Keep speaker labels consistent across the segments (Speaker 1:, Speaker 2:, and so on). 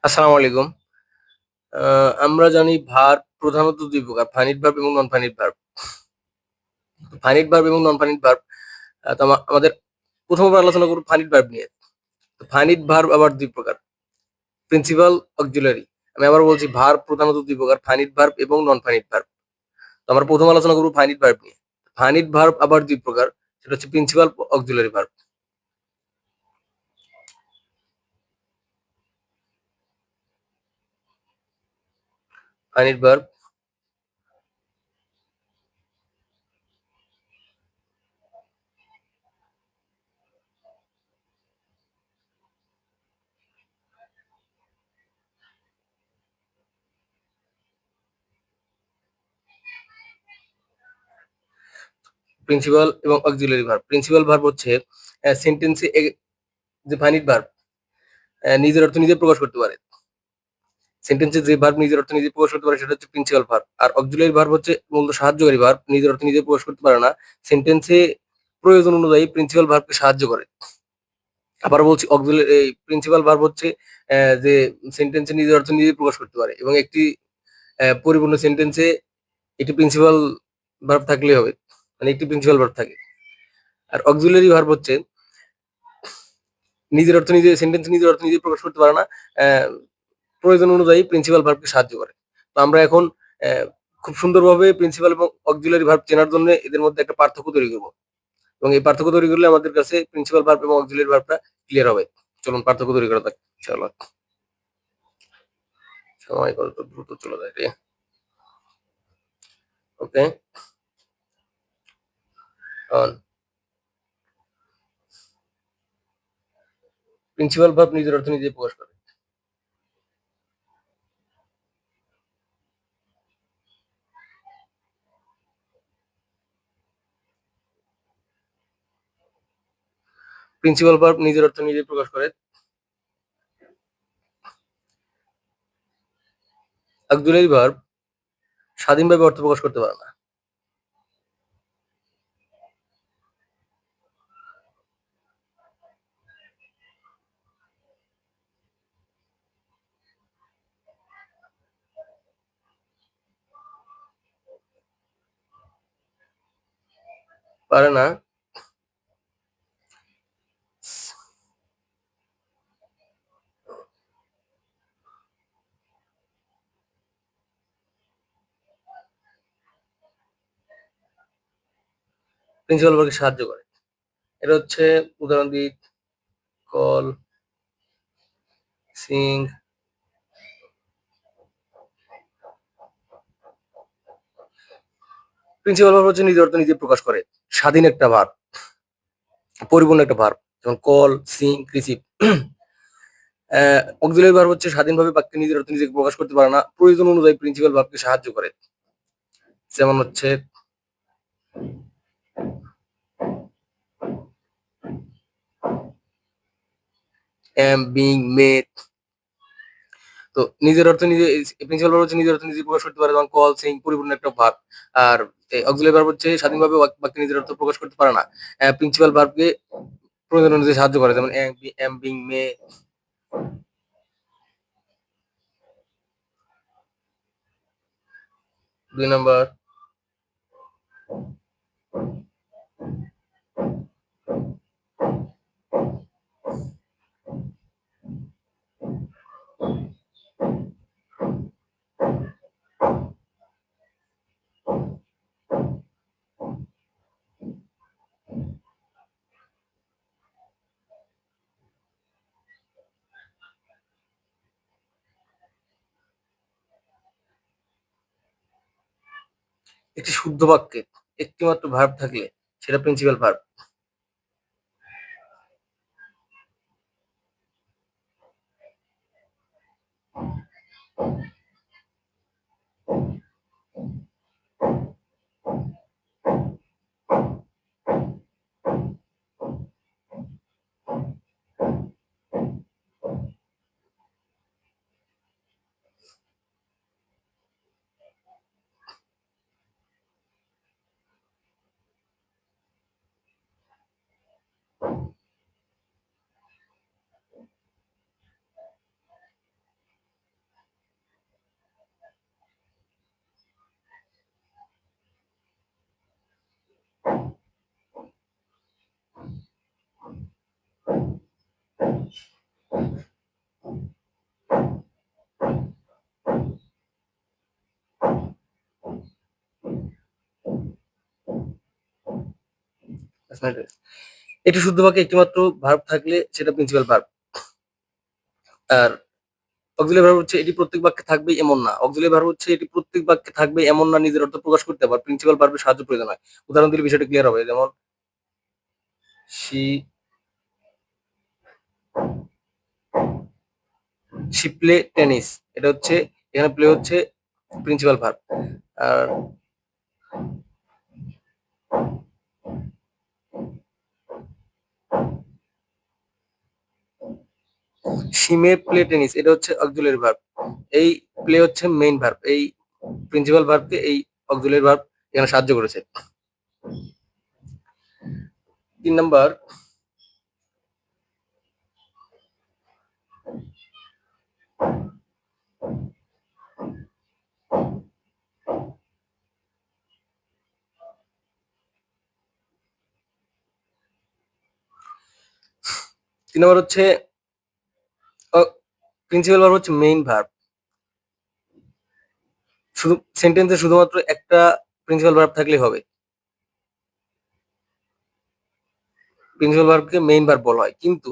Speaker 1: আসসালামু আলাইকুম। আমরা জানি ভার্ব প্রধানত ২ প্রকার। ফাইনাইট ভার্ব এবং non finite verb. Finite verb এবং নন ফাইনাইট ভার্ব তো আমাদের ১ম আমরা আলোচনা করব ফাইনাইট ভার্ব নিয়ে। তো ফাইনাইট ভার্ব আবার ২ প্রকার। Principal, auxiliary. আমি আবার বলছি ভার্ব প্রধানত ২ প্রকার। ফাইনাইট ভার্ব এবং নন ফাইনাইট ভার্ব। তো আমরা ১ম আলোচনা করব ফাইনাইট ভার্ব নিয়ে। ফাইনাইট ভার্ব আবার ২ প্রকার। সেটা হচ্ছে principal, auxiliary verb. Finite verb, principal এবং অক্সিলারি ভার্ব। প্রিন্সিপাল ভার্ব হচ্ছে সেন্টেন্সে যে ফাইনাইট ভার্ব নিজের অর্থ নিজে প্রকাশ করতে পারে। সেন্টেন্সে যে ভার্ব নিজের অর্থ নিজে প্রকাশ করতে পারে সেটা হচ্ছে প্রিন্সিপাল ভার্ব। আর অক্সিলিয়ারি ভার্ব হচ্ছে মূলত সাহায্যকারী ভার্ব। নিজের অর্থ নিজে প্রকাশ করতে পারে না। সেন্টেন্সে প্রয়োজন অনুযায়ী প্রিন্সিপাল ভার্বকে সাহায্য করে। আবার বলছি এই প্রিন্সিপাল ভার্ব হচ্ছে যে সেন্টেন্সে নিজের অর্থ নিজেই প্রকাশ করতে পারে এবং একটি পরিপূর্ণ সেন্টেন্সে একটি প্রিন্সিপাল ভার্ব থাকলেই হবে। মানে একটি প্রিন্সিপাল ভার্ব থাকে। আর অক্সিলিয়ারি ভার্ব হচ্ছে নিজের অর্থ নিজে প্রকাশ করতে পারে না। অ্যা প্রয়োজন অনুযায়ী প্রিন্সিপাল ভার্বকে সাহায্য করে। তো আমরা এখন খুব সুন্দরভাবে প্রিন্সিপাল এবং অক্সিলারি ভার্ব চেনার জন্য এদের মধ্যে একটা পার্থক্য তৈরি করব। এবং এই পার্থক্য তৈরি করলে আমাদের কাছে প্রিন্সিপাল ভার্ব এবং অক্সিলারি ভার্বটা ক্লিয়ার হবে। চলুন পার্থক্য তৈরি করা যাক। চলো। সময় কত দ্রুত চলে যায় রে। ওকে। অন। প্রিন্সিপাল ভার্ব নিজের অর্থ নিজেই প্রকাশ করে। প্রিন্সিপাল ভার্ব নিজের অর্থ নিজেই প্রকাশ করে। অক্সিলারি ভার্ব স্বাধীনভাবে অর্থ প্রকাশ করতে পারে না। পারে না। প্রিন্সিপাল ভার্বকে সাহায্য করে। এটা হচ্ছে উদাহরণ দিই কল, সিং। প্রিন্সিপাল ভার্ব হচ্ছে নিজের অর্থ নিজে প্রকাশ করে। স্বাধীন একটা ভার্ব, পরিপূর্ণ একটা ভার্ব। যেমন call, Singh, receive. Auxiliary verb হচ্ছে স্বাধীনভাবে বাক্যে নিজের অর্থ নিজেকে প্রকাশ করতে পারে না। প্রয়োজন অনুযায়ী প্রিন্সিপাল ভার্বকে সাহায্য করে। যেমন হচ্ছে am, being, made। তো নিজের অর্থ নিজে প্রিন্সিপাল ভার্ব হচ্ছে নিজের অর্থ নিজে প্রকাশ করতে পারে যেমন কল, সিং পরিপূর্ণ একটা ভার্ব। আর অক্সিলারি ভার্ব হচ্ছে স্বাধীনভাবে বাক্যে নিজের অর্থ প্রকাশ করতে পারে না। প্রিন্সিপাল ভার্বকে প্রয়োজন অনুযায়ী সাহায্য করে যেমন am, being, made। ২ নাম্বার একটি শুদ্ধ বাক্যে একটিমাত্র ভার্ব থাকলে সেটা প্রিন্সিপাল ভার্ব। এটি শুদ্ধ বাক্যে একটিমাত্র ভার্ব থাকলে সেটা প্রিন্সিপাল ভার্ব। আর অক্সিলারি ভার্ব হচ্ছে এটি প্রত্যেক বাক্যে থাকবে এমন না। অক্সিলারি ভার্ব হচ্ছে এটি প্রত্যেক বাক্যে থাকবে এমন না, নিজের অর্থ প্রকাশ করতে আবার প্রিন্সিপাল ভার্বের সাহায্য প্রয়োজন হয়। উদাহরণ দিলে বিষয়টা ক্লিয়ার হবে। যেমন she play টেনিস, এটা হচ্ছে এখানে প্লে হচ্ছে প্রিন্সিপাল ভার্ব। আর she may play টেনিস, এটা হচ্ছে অক্সিলারি ভার্ব। এই প্লে হচ্ছে মেইন ভার্ব। এই প্রিন্সিপাল ভার্বকে এই অক্সিলারি ভার্ব এখানে সাহায্য করেছে। 3 নাম্বার, হচ্ছে প্রিন্সিপাল ভার্ব হচ্ছে মেইন ভার্ব। শুধু সেন্টেন্সে শুধুমাত্র একটা প্রিন্সিপাল ভার্ব থাকলেই হবে। প্রিন্সিপাল ভার্বকে মেইন ভার্ব বলা হয়, কিন্তু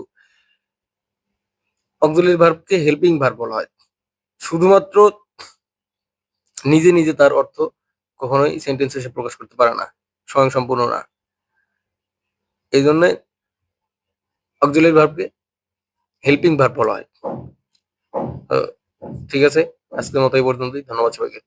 Speaker 1: অক্সিলারি ভার্বকে হেল্পিং ভার্ব বলা হয়। শুধুমাত্র নিজে নিজে তার অর্থ কখনোই সেন্টেন্সে এসে প্রকাশ করতে পারে না, স্বয়ংসম্পূর্ণ না। এই জন্য অক্সিলারি ভার্বকে হেল্পিং ভার্ব বলা হয়। ঠিক আছে, আজকের মতো এই পর্যন্তই। ধন্যবাদ সবাইকে।